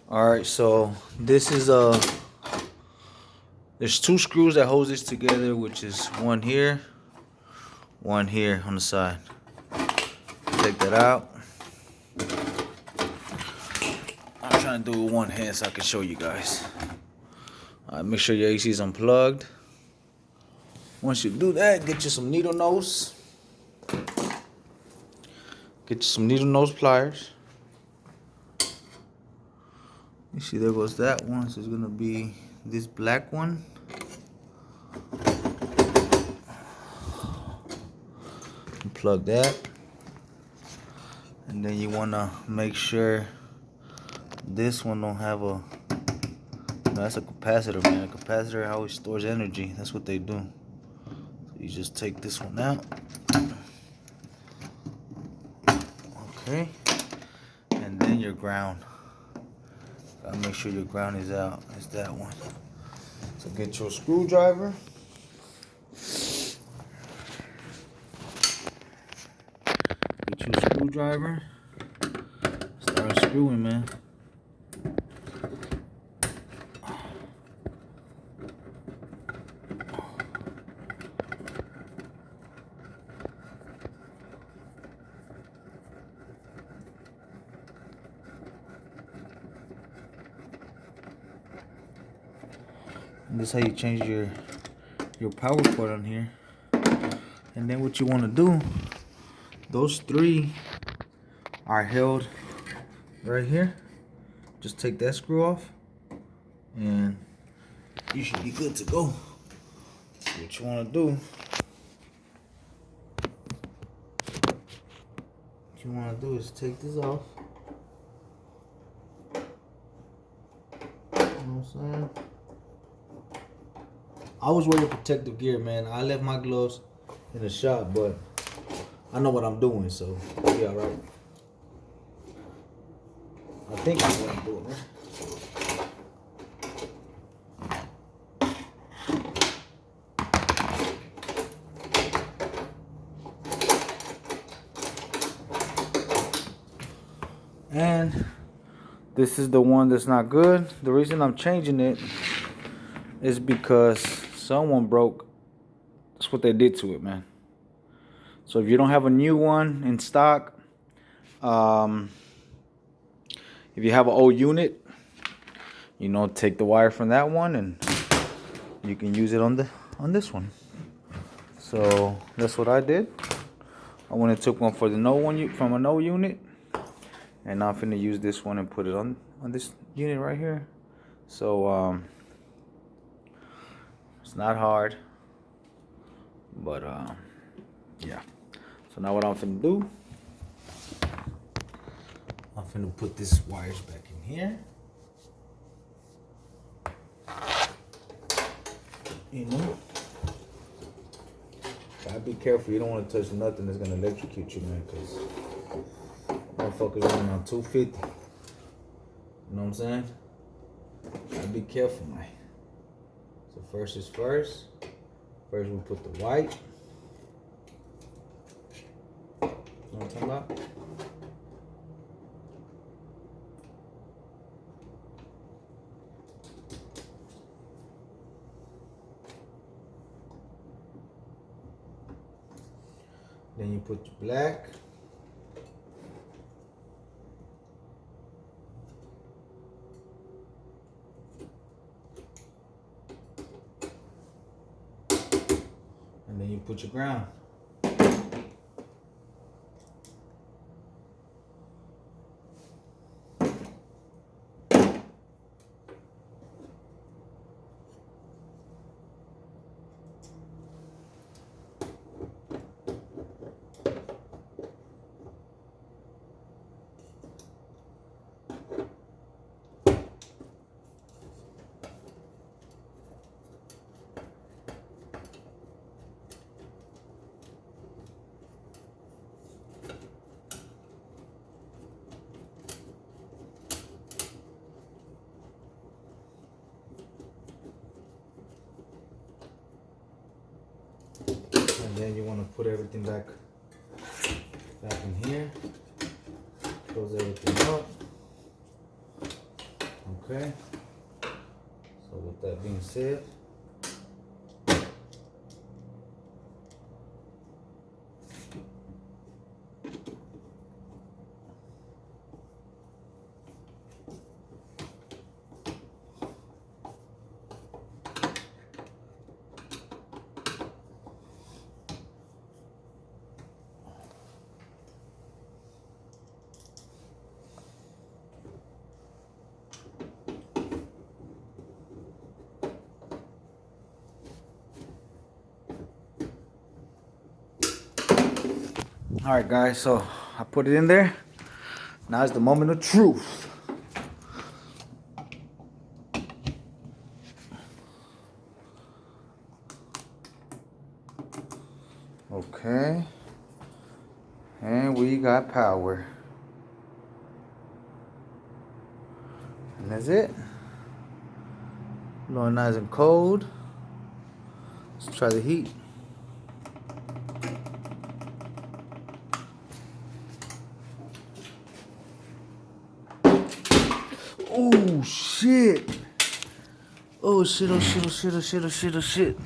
All right, so this is there's two screws that hold this together, which is one here on the side. Take that out. I'm trying to do it with one hand so I can show you guys. Make sure your AC is unplugged. Once you do that, get you some needle nose. Get you some needle nose pliers. You see, there goes that one. So it's gonna be this black one. Plug that, and then you wanna make sure this one don't have a. That's a capacitor, man. A capacitor always stores energy. That's what they do. So you just take this one out. Okay, and then your ground. Gotta make sure your ground is out. It's that one. So get your screwdriver. Get your screwdriver. Start screwing, man. And this is how you change your power cord on here. And then what you want to do, those three are held right here. Just take that screw off and you should be good to go. What you want to do, is take this off. You know what I'm saying? I always wear your protective gear, man. I left my gloves in the shop, but I know what I'm doing, so I'll be all right. I think I know what I'm doing, man. And this is the one that's not good. The reason I'm changing it is because someone broke. That's what they did to it, man. So if you don't have a new one in stock, if you have an old unit, take the wire from that one and you can use it on this one. So that's what I did. I went and took one for from an old unit, and now I'm finna use this one and put it on this unit right here. So it's not hard, but yeah. So now what I'm finna do, I'm finna put this wires back in here. Gotta be careful. You don't want to touch nothing that's gonna electrocute you, man, because motherfuckers running on 250. You know what I'm saying? Gotta be careful, man. So first is first. First we put the white. You know what I'm talking about? Then you put your black. And then you put your ground. And then you want to put everything back in here. Close everything up. Okay. So with that being said, all right, guys. So I put it in there. Now it's the moment of truth. Okay. And we got power. And that's it. Blowing nice and cold. Let's try the heat. Oh shit. Oh shit, oh shit, oh shit, oh shit, oh shit, oh shit.